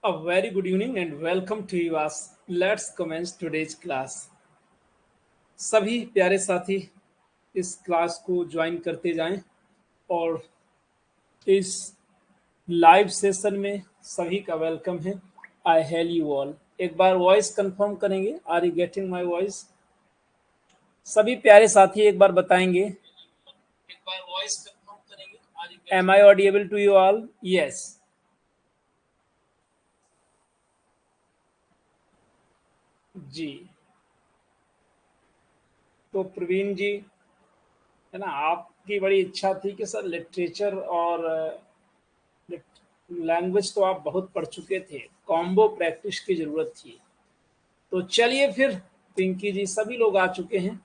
A very good evening and welcome to you as let's commence today's class. सभी प्यारे साथी इस class को ज्वाइन करते जाएं और इस लाइव सेशन में सभी का वेलकम है। I hail you all. एक बार वॉइस कंफर्म करेंगे, are you getting my voice? सभी प्यारे साथी एक बार बताएंगे, एक बार वॉइस कंफर्म करेंगे, are you am I audible to you all? Yes जी। तो प्रवीण जी, है ना, आपकी बड़ी इच्छा थी कि सर लिटरेचर और लैंग्वेज तो आप बहुत पढ़ चुके थे, कॉम्बो प्रैक्टिस की जरूरत थी। तो चलिए फिर, पिंकी जी, सभी लोग आ चुके हैं,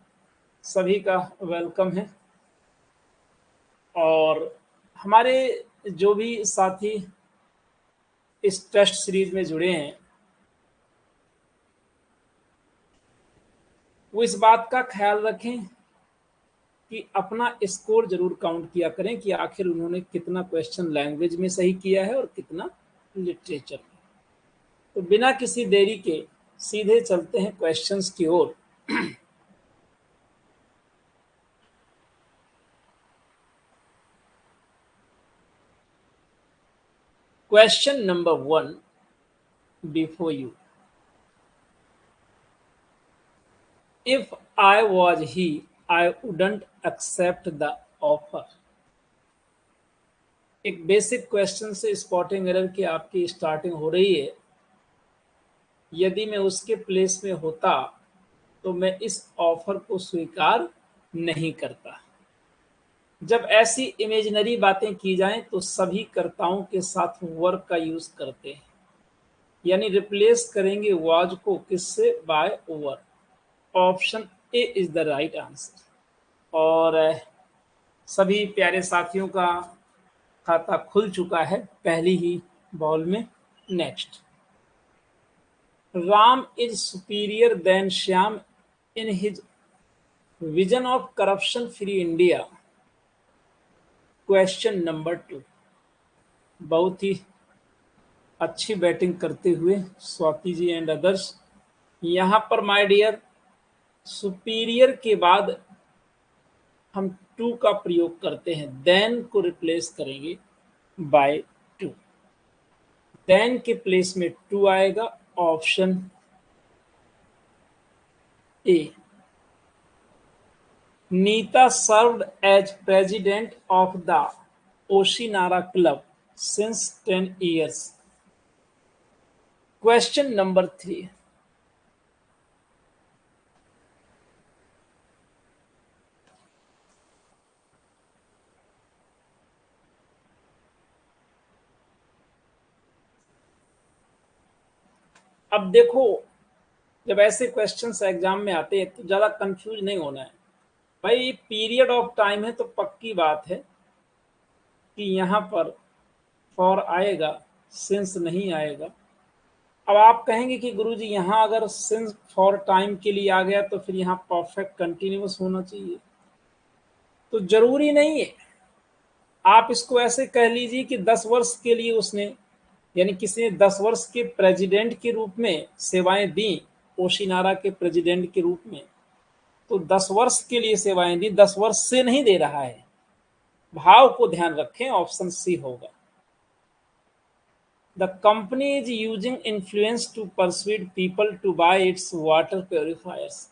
सभी का वेलकम है। और हमारे जो भी साथी इस टेस्ट सीरीज में जुड़े हैं वो इस बात का ख्याल रखें कि अपना स्कोर जरूर काउंट किया करें कि आखिर उन्होंने कितना क्वेश्चन लैंग्वेज में सही किया है और कितना लिटरेचर में। तो बिना किसी देरी के सीधे चलते हैं क्वेश्चंस की ओर। Question number 1 before you. If I was he, I wouldn't accept the offer. एक बेसिक क्वेश्चन से स्पॉटिंग एरर की आपकी स्टार्टिंग हो रही है। यदि मैं उसके प्लेस में होता तो मैं इस ऑफर को स्वीकार नहीं करता। जब ऐसी इमेजिनरी बातें की जाएं तो सभी कर्ताओं के साथ वर्क का यूज करते हैं, यानी रिप्लेस करेंगे वाज को किससे? By over. Option A is the right answer. और सभी प्यारे साथियों का खाता खुल चुका है पहली ही बॉल में। Next, Ram is superior than Shyam in his vision of corruption free India. Question number 2। बहुत ही अच्छी बैटिंग करते हुए स्वाति जी एंड अदर्स। यहां पर माय डियर, सुपीरियर के बाद हम टू का प्रयोग करते हैं, देन को रिप्लेस करेंगे बाय टू। देन के प्लेस में टू आएगा। Option A. Neeta served as president of the Oshinara club since 10 years. Question number 3। अब देखो, जब ऐसे क्वेश्चंस एग्जाम में आते हैं तो ज्यादा कंफ्यूज नहीं होना है भाई। पीरियड ऑफ टाइम है तो पक्की बात है कि यहाँ पर फॉर आएगा, सिंस नहीं आएगा। अब आप कहेंगे कि गुरुजी यहाँ अगर सिंस फॉर टाइम के लिए आ गया तो फिर यहाँ परफेक्ट कंटिन्यूअस होना चाहिए। तो जरूरी नहीं है। आप इसको ऐसे कह लीजिए कि 10 वर्ष के लिए उसने, यानी किसी ने 10 वर्ष के प्रेसिडेंट के रूप में सेवाएं दी, ओशिनारा के प्रेसिडेंट के रूप में। तो 10 वर्ष के लिए सेवाएं दी, 10 वर्ष से नहीं दे रहा है। भाव को ध्यान रखें, ऑप्शन सी होगा। The company is using influence to persuade people to buy its water purifiers.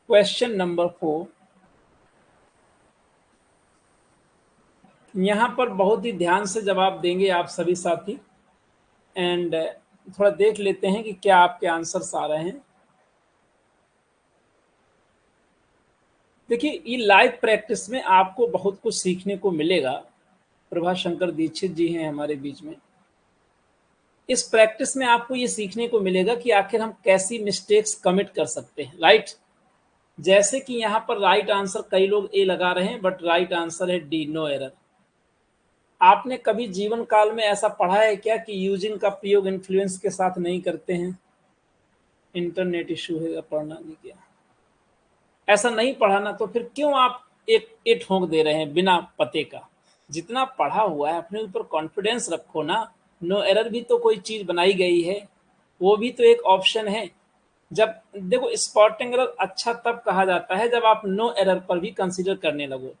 Question number 4। यहां पर बहुत ही ध्यान से जवाब देंगे आप सभी साथी, एंड थोड़ा देख लेते हैं कि क्या आपके आंसर्स आ रहे हैं। देखिए, ये लाइव प्रैक्टिस में आपको बहुत कुछ सीखने को मिलेगा। प्रभा शंकर दीक्षित जी हैं हमारे बीच में। इस प्रैक्टिस में आपको ये सीखने को मिलेगा कि आखिर हम कैसी मिस्टेक्स कमिट कर सकते हैं, राइट। जैसे कि यहाँ पर राइट आंसर कई लोग ए लगा रहे हैं, बट राइट आंसर है डी, नो एरर। आपने कभी जीवन काल में ऐसा पढ़ा है क्या कि यूजिंग का प्रयोग इन्फ्लुएंस के साथ नहीं करते हैं? इंटरनेट इशू है, पढ़ना नहीं किया, ऐसा नहीं पढ़ाना तो फिर क्यों आप एक ठोंक दे रहे हैं बिना पते का। जितना पढ़ा हुआ है अपने ऊपर कॉन्फिडेंस रखो ना। नो एरर भी तो कोई चीज बनाई गई है, वो भी तो एक ऑप्शन है। जब देखो स्पॉटिंग एरर अच्छा तब कहा जाता है जब आप नो एरर पर भी कंसीडर करने लगो।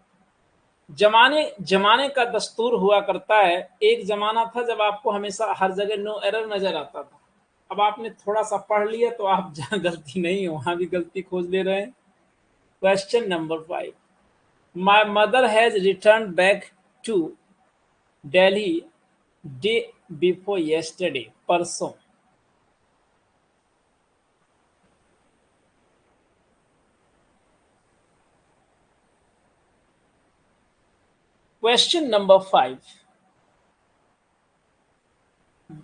जमाने जमाने का दस्तूर हुआ करता है। एक जमाना था जब आपको हमेशा हर जगह नो एरर नजर आता था। अब आपने थोड़ा सा पढ़ लिया तो आप जहाँ गलती नहीं है वहां भी गलती खोज ले रहे हैं। Question number 5। My mother has return back to Delhi day before yesterday, परसों। Question number 5।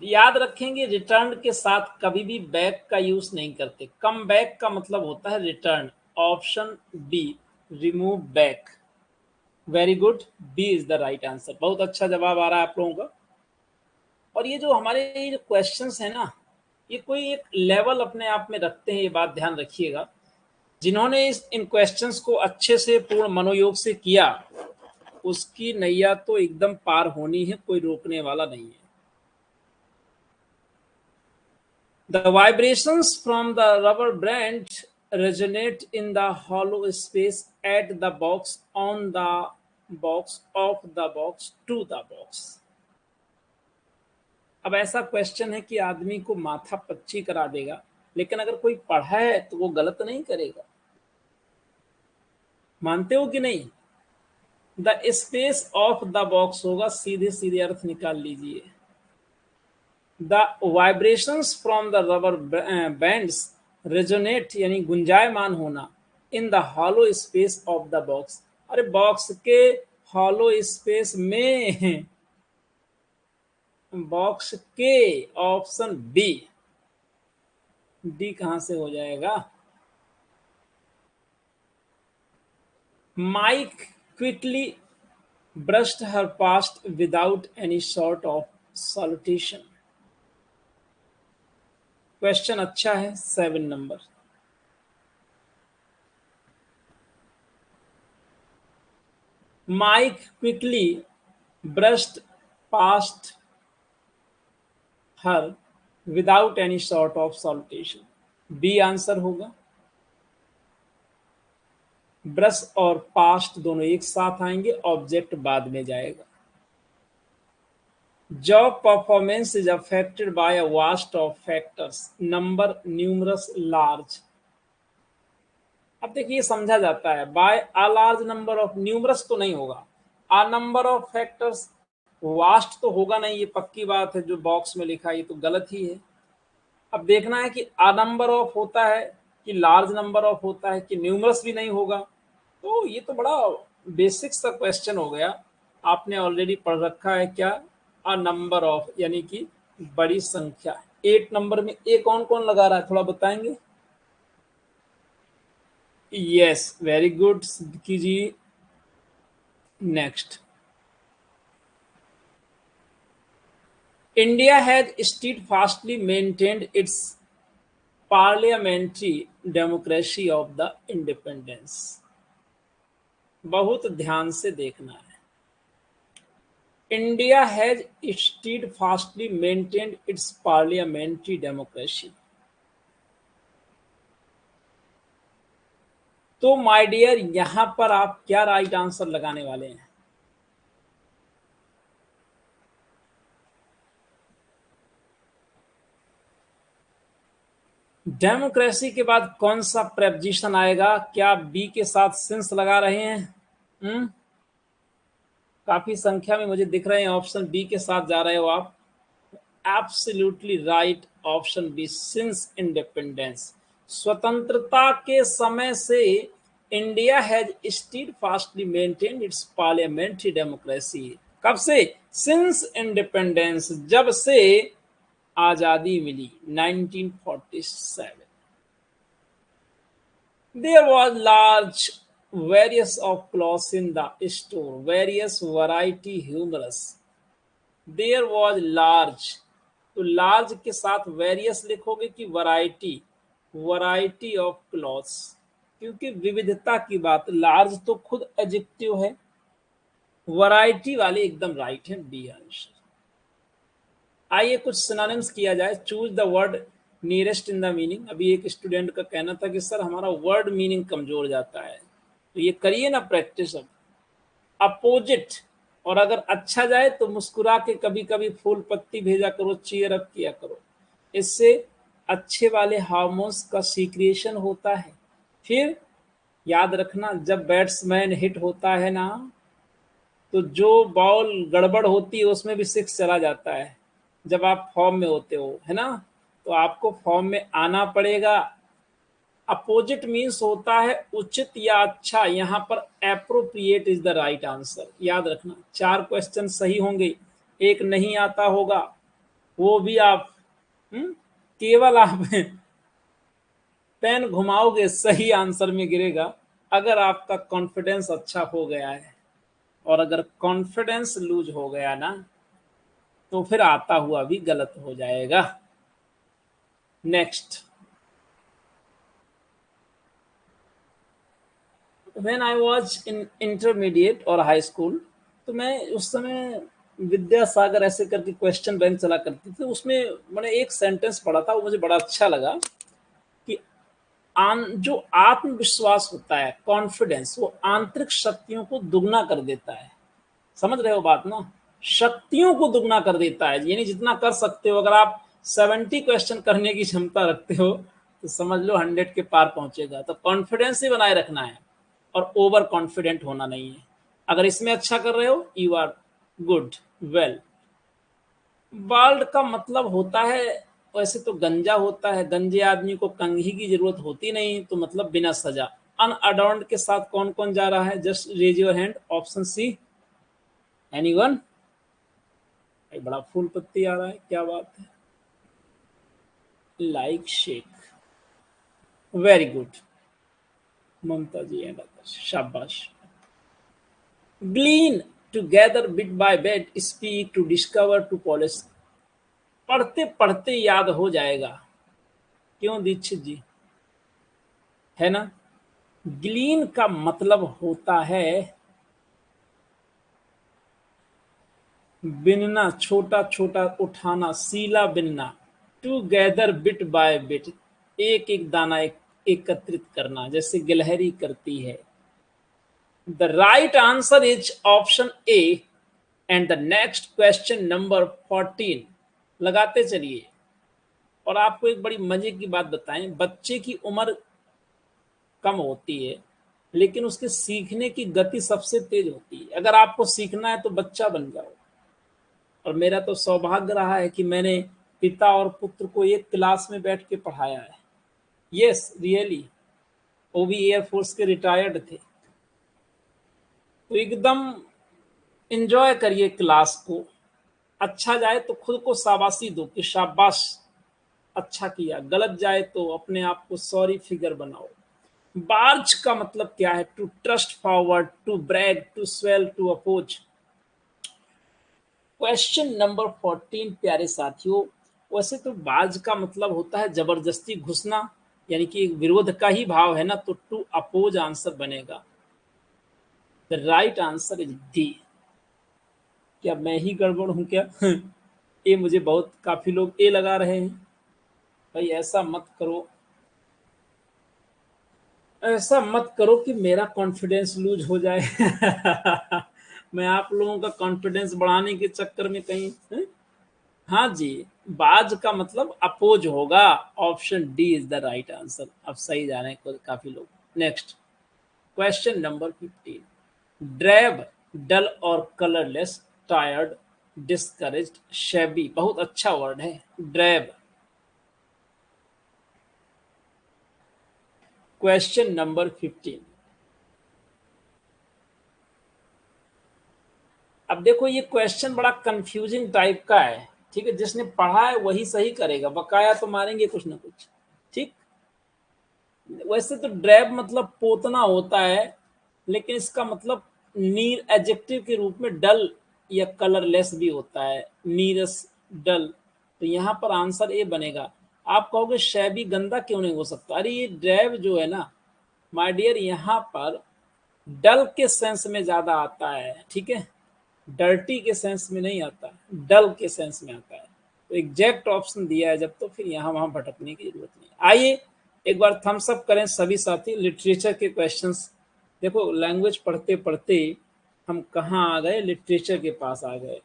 याद रखेंगे रिटर्न के साथ कभी भी बैक का यूज नहीं करते। कम बैक का मतलब होता है return. Option B, remove back. Very good, B is the right answer. बहुत अच्छा जवाब आ रहा है आप लोगों का। और ये जो हमारे ये जो क्वेश्चंस है ना, ये कोई एक लेवल अपने आप में रखते हैं, ये बात ध्यान रखिएगा। जिन्होंने इन क्वेश्चंस को अच्छे से पूर्ण मनोयोग से किया, उसकी नैया तो एकदम पार होनी है, कोई रोकने वाला नहीं है। The vibrations from the rubber band resonate in the hollow space at the box, on the box, of the box, to the box. अब ऐसा क्वेश्चन है कि आदमी को माथा पच्ची करा देगा, लेकिन अगर कोई पढ़ा है तो वो गलत नहीं करेगा। मानते हो कि नहीं? The space of the box होगा, सीधे सीधे अर्थ निकाल लीजिए। The vibrations from the rubber bands resonate यानी गुंजायमान होना, in the hollow space of the box. अरे बॉक्स के हॉलो स्पेस में, बॉक्स के, ऑप्शन बी। डी कहां से हो जाएगा? Mike quickly brushed her past without any sort of salutation. Question अच्छा है। 7 नंबर। Mike quickly brushed past her without any sort of salutation. B answer होगा। ब्रश और पास्ट दोनों एक साथ आएंगे, ऑब्जेक्ट बाद में जाएगा। Job performance is affected by a vast of factors, number numerous large. अब देखिए समझा जाता है by a large number of, numerous तो नहीं होगा। A number of factors, vast तो होगा नहीं, ये पक्की बात है। जो बॉक्स में लिखा है ये तो गलत ही है। अब देखना है कि अ नंबर ऑफ होता है कि लार्ज नंबर ऑफ होता है कि न्यूमरस भी नहीं होगा। तो ये तो बड़ा बेसिक सा क्वेश्चन हो गया। आपने ऑलरेडी पढ़ रखा है क्या? अ नंबर ऑफ यानी कि बड़ी संख्या। 8 नंबर में ए कौन कौन लगा रहा है, थोड़ा बताएंगे? Yes, very good Siddiqui ji. Next. India has steadfastly maintained its parliamentary democracy of the independence। बहुत ध्यान से देखना है। India has steadfastly maintained its parliamentary democracy। तो माय डियर यहां पर आप क्या राइट आंसर लगाने वाले हैं? डेमोक्रेसी के बाद कौन सा प्रेपोजिशन आएगा? क्या बी के साथ सिंस लगा रहे हैं? काफी संख्या में मुझे दिख रहे हैं ऑप्शन बी के साथ जा रहे हो आप। Absolutely right, option B, since independence. स्वतंत्रता के समय से India has steadfastly maintained its parliamentary democracy. कब से? सिंस इंडिपेंडेंस, जब से आजादी मिली 1947। There was large various of clothes in the store, various variety humorous। There was large, तो large के साथ various लिखोगे कि variety, variety of clothes। क्योंकि विविधता की बात, लार्ज तो खुद एडजेक्टिव है, वैरायटी वाले एकदम राइट है, बी आंसर। आइए कुछ सिनोनिम्स किया जाए। Choose the word nearest in the meaning. अभी एक स्टूडेंट का कहना था कि सर हमारा वर्ड मीनिंग कमजोर जाता है, तो ये करिए ना प्रैक्टिस। अब अपोजिट, और अगर अच्छा जाए तो मुस्कुरा के कभी कभी फूल पत्ती भेजा करो, चीयर अप किया करो, इससे अच्छे वाले हार्मोन्स का सीक्रिएशन होता है। फिर याद रखना, जब बैट्समैन हिट होता है ना, तो जो बॉल गड़बड़ होती है उसमें भी सिक्स चला जाता है। जब आप फॉर्म में होते हो, है ना, तो आपको फॉर्म में आना पड़ेगा। अपोजिट मीन्स होता है उचित या अच्छा, यहाँ पर appropriate is the right answer. याद रखना, 4 क्वेश्चन सही होंगे, एक नहीं आता होगा, वो भी आप केवल आप पेन घुमाओगे सही आंसर में गिरेगा, अगर आपका कॉन्फिडेंस अच्छा हो गया है। और अगर कॉन्फिडेंस लूज हो गया ना, तो फिर आता हुआ भी गलत हो जाएगा। Next, when I was in intermediate और हाई स्कूल, तो मैं उस समय विद्यासागर ऐसे करके क्वेश्चन बैंक चला करती थी, उसमें मैंने एक सेंटेंस पढ़ा था, वो मुझे बड़ा अच्छा लगा कि जो आत्मविश्वास होता है, कॉन्फिडेंस, वो आंतरिक शक्तियों को दुगना कर देता है। समझ रहे हो बात ना, शक्तियों को दुगना कर देता है, यानी जितना कर सकते हो। अगर आप 70 क्वेश्चन करने की क्षमता रखते हो, तो समझ लो 100 के पार पहुंचेगा। तो कॉन्फिडेंस ही बनाए रखना है, और ओवर कॉन्फिडेंट होना नहीं है। अगर इसमें अच्छा कर रहे हो, you are good, well. Bald का मतलब होता है, वैसे तो गंजा होता है, गंजे आदमी को कंघी की जरूरत होती नहीं, तो मतलब बिना सजा। अनअडॉर्न्ड के साथ कौन कौन जा रहा है, just raise your hand. Option C, anyone? बड़ा फूल पत्ती आ रहा है, क्या बात है। Laiq Shaikh, very good Mamta ji and others, शाबाश। Glean, to gather bit by bit, speak, to discover, to polish. पढ़ते पढ़ते याद हो जाएगा, क्यों दीक्षित जी, है ना। ग्लीन का मतलब होता है बिनना, छोटा छोटा उठाना, सीला बिनना। To gather bit by bit, एक एक दाना एकत्रित करना, जैसे गिलहरी करती है। The right answer is option A. And the next question number 14, लगाते चलिए। और आपको एक बड़ी मजे की बात बताएं, बच्चे की उम्र कम होती है, लेकिन उसके सीखने की गति सबसे तेज होती है। अगर आपको सीखना है तो बच्चा बन जाओ। और मेरा तो सौभाग्य रहा है कि मैंने पिता और पुत्र को एक क्लास में बैठ के पढ़ाया है। यस रियली, वो भी एयरफोर्स के रिटायर्ड थे। तो एकदम एंजॉय करिए क्लास को। अच्छा जाए तो खुद को शाबाशी दो कि शाबाश, अच्छा किया। गलत जाए तो अपने आप को सॉरी फिगर बनाओ। बार्ज का मतलब क्या है, to thrust forward, to brag, to swell, to oppose. Question number 14 प्यारे साथियों, वैसे तो बाज का मतलब होता है जबरदस्ती घुसना, यानी कि विरोध का ही भाव है ना, तो टू अपोज आंसर बनेगा। The right answer is D. क्या मैं ही गड़बड़ हूं क्या? ए मुझे बहुत, काफी लोग ए लगा रहे हैं। भाई ऐसा मत करो, ऐसा मत करो कि मेरा कॉन्फिडेंस लूज हो जाए। मैं आप लोगों का कॉन्फिडेंस बढ़ाने के चक्कर में कहीं हाँ जी, बाज का मतलब अपोज होगा। Option D is the right answer. अब सही जा रहे हैं काफी लोग। Next, question number 15। ड्रैब, डल और कलरलेस, टायर्ड, डिस्करेज्ड, शैबी। बहुत अच्छा वर्ड है ड्रैब। Question number 15। अब देखो ये क्वेश्चन बड़ा कंफ्यूजिंग टाइप का है, ठीक है। जिसने पढ़ा है वही सही करेगा, बकाया तो मारेंगे कुछ ना कुछ, ठीक। वैसे तो ड्रैब मतलब पोतना होता है, लेकिन इसका मतलब नीर एडजेक्टिव के रूप में डल या कलरलेस भी होता है, नीरस, डल। तो यहाँ पर आंसर ए बनेगा। आप कहोगे शैबी गंदा क्यों नहीं हो सकता? अरे ये ड्रैब जो है ना, माय डियर यहाँ पर डल के सेंस में ज्यादा आता है, ठीक है, डर्टी के सेंस में नहीं आता, डल के सेंस में आता है। तो एग्जैक्ट ऑप्शन दिया है जब, तो फिर यहाँ वहां भटकने की जरूरत नहीं। आइए एक बार थम्स अप करें सभी साथी। लिटरेचर के क्वेश्चंस, देखो लैंग्वेज पढ़ते पढ़ते हम कहाँ आ गए, लिटरेचर के पास आ गए,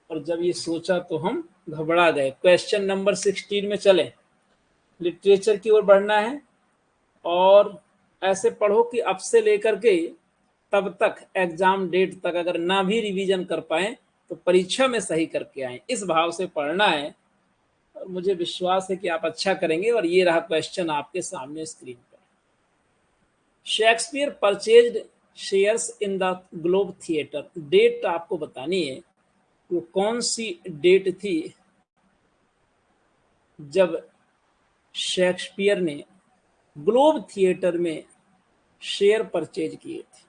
और जब ये सोचा तो हम घबरा गए। क्वेश्चन नंबर 16 में चले, लिटरेचर की ओर बढ़ना है, और ऐसे पढ़ो कि अब से लेकर के तब तक एग्जाम डेट तक अगर ना भी रिवीजन कर पाए तो परीक्षा में सही करके आए, इस भाव से पढ़ना है, और मुझे विश्वास है कि आप अच्छा करेंगे। और ये रहा क्वेश्चन आपके सामने स्क्रीन पर। Shakespeare purchased shares in the Globe theatre. Date आपको बतानी है, वो कौन सी डेट थी जब शेक्सपियर ने ग्लोब थिएटर में शेयर परचेज किए थे।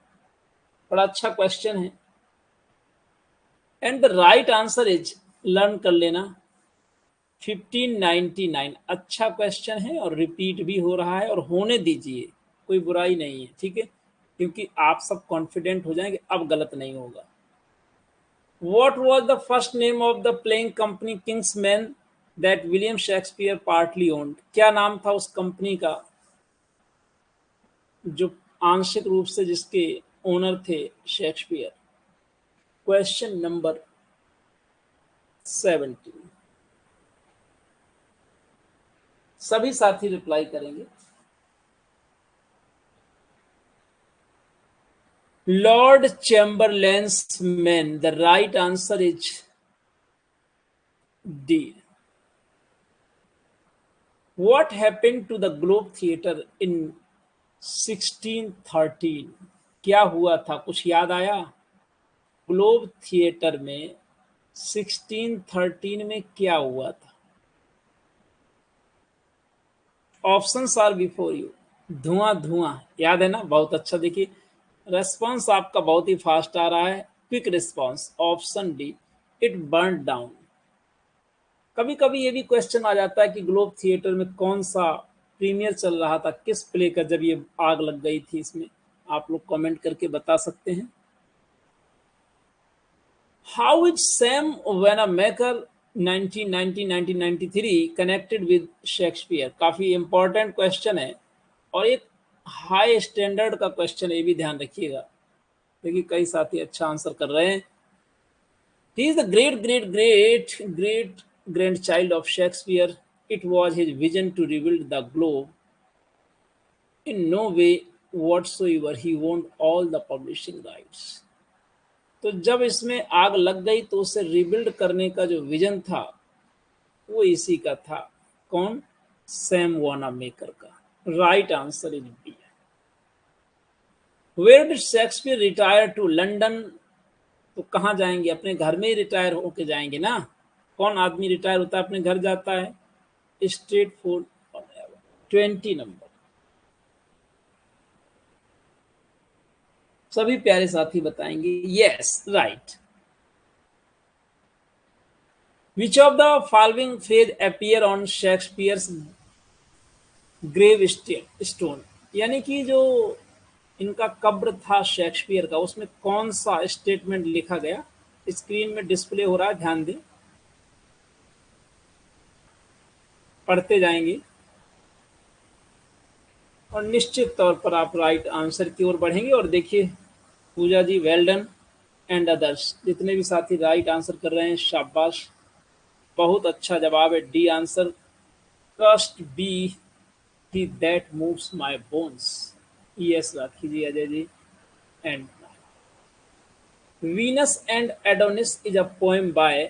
बड़ा अच्छा क्वेश्चन है, and the right answer is, learn कर लेना, 1599। अच्छा क्वेश्चन है और रिपीट भी हो रहा है, और होने दीजिए, कोई बुराई नहीं है, ठीक है, क्योंकि आप सब कॉन्फिडेंट हो जाएंगे, अब गलत नहीं होगा। What was the first name of the playing company King's Men that William Shakespeare partly owned? क्या नाम था उस कंपनी का जो आंशिक रूप से जिसके ओनर थे शेक्सपियर? Question number 17। सभी साथी रिप्लाई करेंगे। Lord Chamberlain's man. The right answer is D. What happened to the Globe Theatre in 1613? क्या हुआ था, कुछ याद आया? ग्लोब थिएटर में 1613 में क्या हुआ था? Options are before you. धुआं धुआं, याद है ना? बहुत अच्छा, देखिए रेस्पॉन्स आपका बहुत ही फास्ट आ रहा है, quick response. Option D, it burn down. कभी कभी ये भी क्वेश्चन आ जाता है कि ग्लोब थिएटर में कौन सा प्रीमियर चल रहा था, किस प्ले का, जब ये आग लग गई थी इसमें, आप लोग कमेंट करके बता सकते हैं। How is Sam Wanamaker 1993 connected with Shakespeare? काफी इंपॉर्टेंट क्वेश्चन है, और एक हाई स्टैंडर्ड का क्वेश्चन, ये भी ध्यान रखिएगा। देखिए कई साथी अच्छा आंसर कर रहे हैं। He is the great grandchild of Shakespeare. It was his vision to rebuild the globe. In no way whatsoever he owned all the publishing rights. तो जब इसमें आग लग गई तो उसे रिबिल्ड करने का जो विजन था वो इसी का था। कौन? सैम वानामेकर का। Right answer is B. Where did Shakespeare retire to? London. तो कहाँ जाएंगे? अपने घर में ही रिटायर होके जाएंगे ना। कौन आदमी रिटायर होता है अपने घर जाता है? Straight for 20 number. सभी प्यारे साथी बताएंगे yes right. Which of the following phrase appear on Shakespeare's grave stone? यानी कि जो इनका कब्र था शेक्सपियर का, उसमें कौन सा स्टेटमेंट लिखा गया? स्क्रीन में डिस्प्ले हो रहा है, ध्यान दें, पढ़ते जाएंगे और निश्चित तौर पर आप राइट आंसर की ओर बढ़ेंगे। और देखिए पूजा जी, वेल डन, एंड अदर्स, जितने भी साथी राइट आंसर कर रहे हैं शाबाश, बहुत अच्छा जवाब है, D answer. Curst be he that moves my bones. Yes Rakhi ji, Ajay ji, and Venus and Adonis is a poem by.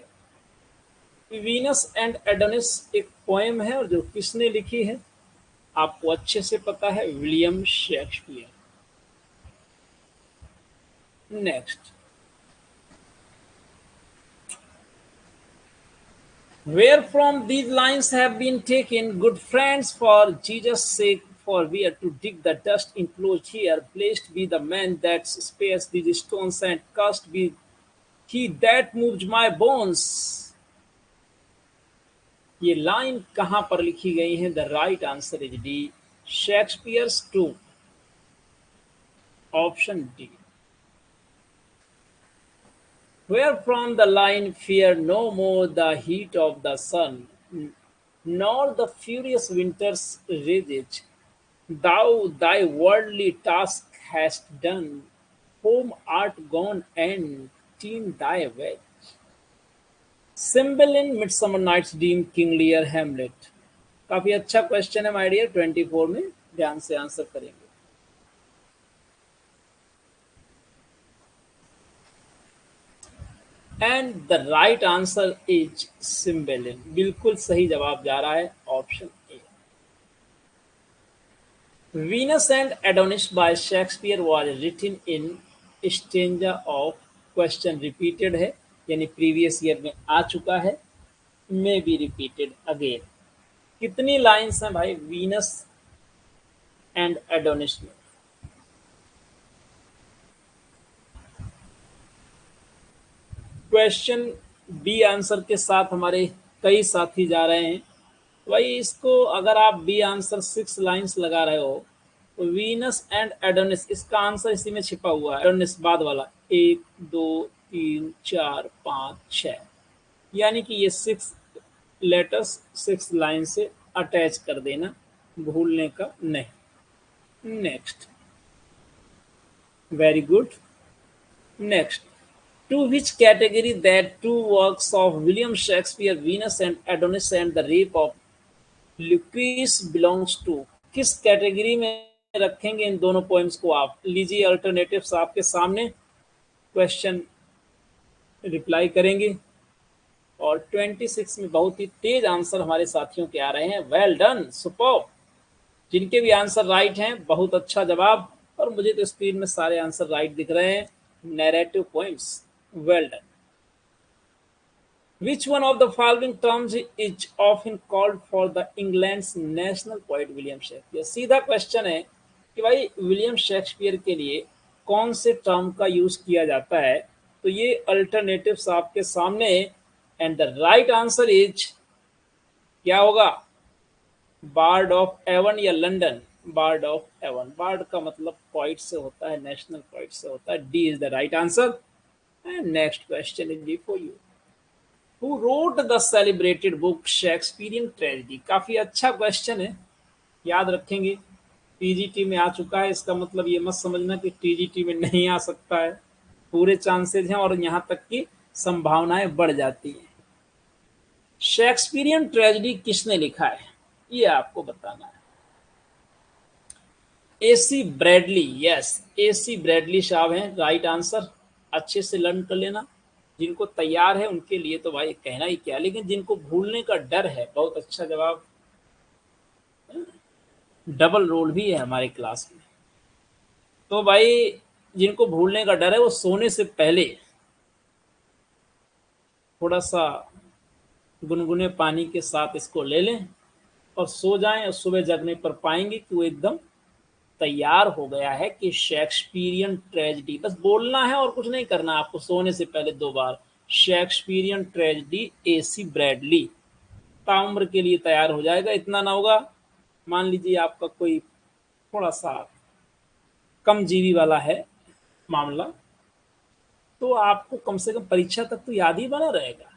Venus and Adonis एक पोएम है, और जो किसने लिखी है आपको अच्छे से पता है, William Shakespeare. Next, where from these lines have been taken, good friends, for Jesus' sake, for we are to dig the dust enclosed here. Blessed be the man that spares these stones, and cursed be he that moved my bones. ये line कहां पर लिखी गई है? The right answer is D, Shakespeare's tomb. Option D. Where from the line fear no more the heat of the sun, nor the furious winter's rage. Thou thy worldly task hast done, home art gone and teen thy way. Cymbeline, Midsummer Night's Dream, King Lear, Hamlet. काफी अच्छा question है my dear. 24 में ध्यान से answer करेंगे। And the right answer is Cymbeline. बिल्कुल सही जवाब जा रहा है option A. Venus and Adonis by Shakespeare was written in stanza of. Question repeated है, यानी प्रीवियस ईयर में आ चुका है, मे बी रिपीटेड अगेन। कितनी लाइंस हैं भाई वीनस एंड एडोनिस में? क्वेश्चन बी आंसर के साथ हमारे कई साथी जा रहे हैं। भाई इसको अगर आप बी आंसर 6 लाइंस लगा रहे हो तो वीनस एंड एडोनिस, इसका आंसर इसी में छिपा हुआ है। एडोनिस बाद वाला 1 2 3 4 5 6, यानी कि ये 6 लेटर्स 6 लाइन से अटैच कर देना, भूलने का नहीं। Next, very good. Next, to which category that two works of William Shakespeare, Venus and Adonis and the Rape of Lucrece belongs to? किस कैटेगरी में रखेंगे इन दोनों पोएम्स को आप? लीजिए अल्टरनेटिव्स आपके सामने, क्वेश्चन रिप्लाई करेंगे। और 26 में बहुत ही तेज आंसर हमारे साथियों के आ रहे हैं। Well done, superb. जिनके भी आंसर राइट हैं, बहुत अच्छा जवाब। और मुझे तो स्क्रीन में सारे आंसर राइट दिख रहे हैं। Narrative points, well done. Which one of the following terms is often called for the England's national poet William Shakespeare? सीधा क्वेश्चन है कि भाई विलियम शेक्सपियर के लिए कौन से टर्म का यूज किया जाता है? तो ये अल्टरनेटिव्स आपके सामने। And the right answer is क्या होगा? बार्ड ऑफ एवन या London? Bard of Avon. Bard का मतलब पोइट से होता है, नेशनल पोइट से होता है। D is the right answer. And next question is for you. Who wrote the celebrated book Shakespearean Tragedy? काफी अच्छा क्वेश्चन है, याद रखेंगे। टीजीटी में आ चुका है, इसका मतलब ये मत समझना कि टीजीटी में नहीं आ सकता है। पूरे चांसेस हैं और यहाँ तक की संभावनाएं बढ़ जाती हैं। शेक्सपियरियन ट्रेजेडी किसने लिखा है, ये आपको बताना है। AC Bradley. Yes, AC Bradley साहब हैं राइट आंसर। अच्छे से लर्न कर लेना। जिनको तैयार है उनके लिए तो भाई कहना ही क्या, लेकिन जिनको भूलने का डर है, बहुत अच्छा जवाब। डबल रोल भी है हमारे क्लास में, तो भाई जिनको भूलने का डर है वो सोने से पहले थोड़ा सा गुनगुने पानी के साथ इसको ले लें और सो जाएं, और सुबह जगने पर पाएंगे कि वो एकदम तैयार हो गया है कि शेक्सपियरियन ट्रेजेडी। बस बोलना है और कुछ नहीं करना आपको। सोने से पहले 2 बार शेक्सपियरियन ट्रेजेडी एसी ब्रैडली, ताउम्र के लिए तैयार हो जाएगा। इतना ना होगा, मान लीजिए आपका कोई थोड़ा सा कम जीवी वाला है मामला, तो आपको कम से कम परीक्षा तक तो याद ही बना रहेगा।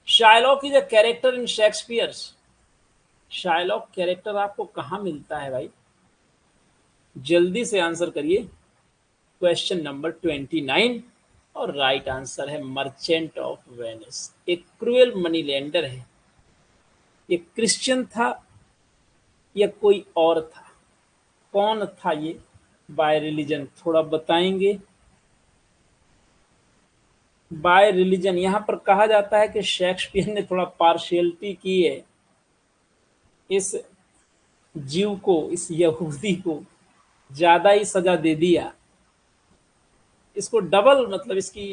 Shylock is a character in Shakespeare. Shylock character आपको कहाँ मिलता है भाई? जल्दी से आंसर करिए। क्वेश्चन नंबर 29 और राइट आंसर है मर्चेंट ऑफ वेनिस। एक क्रूएल मनी लेंडर है। ये क्रिश्चियन था या कोई और था? कौन था ये बाय रिलीजन? थोड़ा बताएंगे। बाय रिलीजन यहां पर कहा जाता है कि शेक्सपियर ने थोड़ा पार्शियलिटी की है, इस जीव को, इस यहूदी को ज्यादा ही सजा दे दिया। इसको डबल मतलब इसकी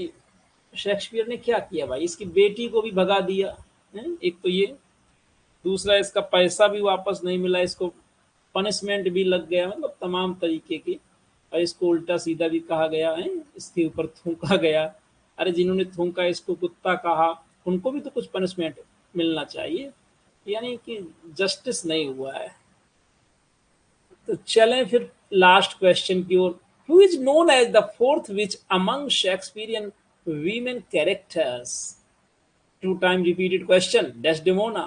शेक्सपियर ने क्या किया भाई, इसकी बेटी को भी भगा दिया है, एक तो ये, दूसरा इसका पैसा भी वापस नहीं मिला, इसको पनिशमेंट भी लग गया, मतलब तमाम तरीके की। और इसको उल्टा सीधा भी कहा गया है, इसके ऊपर थूका गया। अरे जिन्होंने थूका इसको कुत्ता कहा, उनको भी तो कुछ पनिशमेंट मिलना चाहिए, यानी कि जस्टिस नहीं हुआ है। तो चलें फिर लास्ट क्वेश्चन की ओर। who is known as the fourth witch among Shakespearean women characters? Two time repeated question. Desdemona,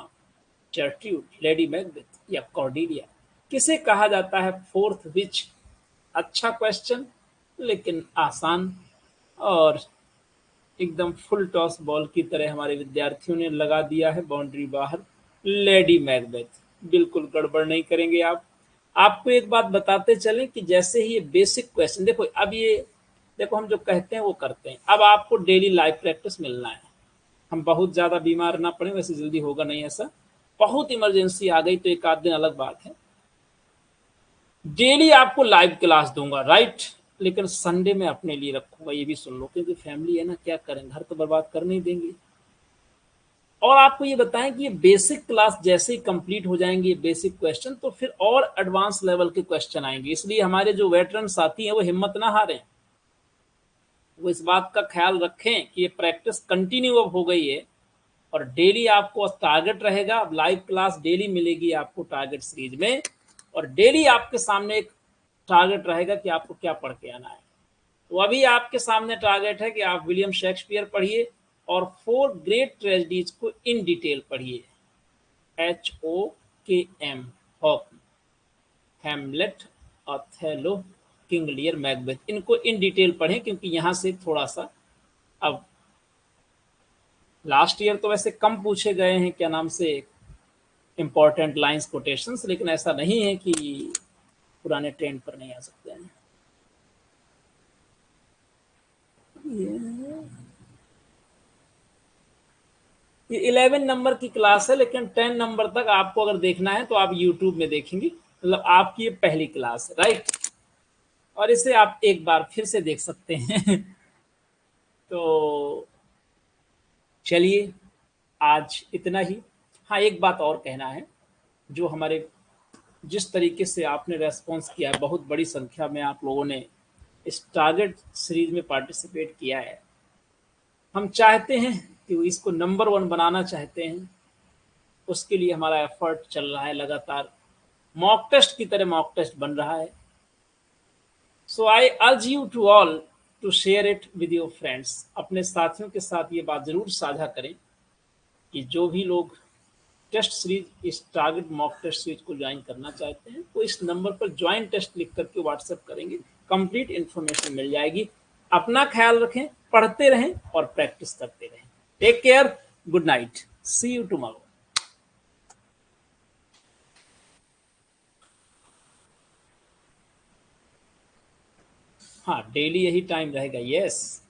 Gertrude, Lady Macbeth या कॉर्डेलिया? किसे कहा जाता है फोर्थ विच? अच्छा क्वेश्चन, लेकिन आसान और एकदम फुल टॉस बॉल की तरह हमारे विद्यार्थियों ने लगा दिया है बाउंड्री बाहर। Lady Macbeth. बिल्कुल गड़बड़ नहीं करेंगे आप। आपको एक बात बताते चलें कि जैसे ही ये बेसिक क्वेश्चन देखो, अब ये देखो हम जो कहते हैं वो करते हैं। अब आपको डेली लाइव प्रैक्टिस मिलना है। हम बहुत ज्यादा बीमार ना पड़े, वैसे जल्दी होगा नहीं ऐसा। बहुत इमरजेंसी आ गई तो एक आध दिन अलग बात है। डेली आपको लाइव क्लास दूंगा, राइट? लेकिन संडे में अपने लिए रखूंगा, ये भी सुन लो, क्योंकि फैमिली है ना, क्या करें, घर तो बर्बाद कर नहीं देंगे। और आपको ये बताएं कि ये बेसिक क्लास जैसे ही कंप्लीट हो जाएंगे बेसिक क्वेश्चन, तो फिर और एडवांस लेवल के क्वेश्चन आएंगे। इसलिए हमारे जो वेटरन साथी हैं वो हिम्मत ना हारें, वो इस बात का ख्याल रखें कि ये प्रैक्टिस कंटिन्यू अब हो गई है और डेली आपको टारगेट रहेगा। अब लाइव क्लास डेली मिलेगी आपको टारगेट सीरीज में, और डेली आपके सामने एक टारगेट रहेगा कि आपको क्या पढ़ के आना है। तो अभी आपके सामने टारगेट है कि आप विलियम शेक्सपियर पढ़िए और 4 ग्रेट ट्रेजेडीज को इन डिटेल पढ़िए। HOKM, हॉक, Hamlet, Othello, King Lear, Macbeth, इनको इन डिटेल पढ़ें, क्योंकि यहां से थोड़ा सा अब लास्ट ईयर तो वैसे कम पूछे गए हैं क्या नाम से इंपॉर्टेंट लाइंस कोटेशंस, लेकिन ऐसा नहीं है कि पुराने ट्रेंड पर नहीं आ सकते हैं। ये 11 नंबर की क्लास है, लेकिन 10 नंबर तक आपको अगर देखना है तो आप यूट्यूब में देखेंगे। मतलब आपकी ये पहली क्लास है, राइट? और इसे आप एक बार फिर से देख सकते हैं। तो चलिए, आज इतना ही। हाँ, एक बात और कहना है, जो हमारे जिस तरीके से आपने रेस्पॉन्स किया है, बहुत बड़ी संख्या में आप लोगों ने इस टारगेट सीरीज में पार्टिसिपेट किया है। हम चाहते हैं कि इसको नंबर 1 बनाना चाहते हैं, उसके लिए हमारा एफर्ट चल रहा है लगातार। मॉक टेस्ट की तरह मॉक टेस्ट बन रहा है। So I urge you to all to share it with your friends. अपने साथियों के साथ ये बात जरूर साझा करें कि जो भी लोग टेस्ट सीरीज, इस टारगेट मॉक टेस्ट सीरीज को ज्वाइन करना चाहते हैं, तो इस नंबर पर ज्वाइन टेस्ट लिख करके व्हाट्सएप करेंगे, कंप्लीट इन्फॉर्मेशन मिल जाएगी। अपना ख्याल रखें, पढ़ते रहें और प्रैक्टिस करते रहें। Take care, good night, see you tomorrow. हाँ, डेली यही टाइम रहेगा, यस।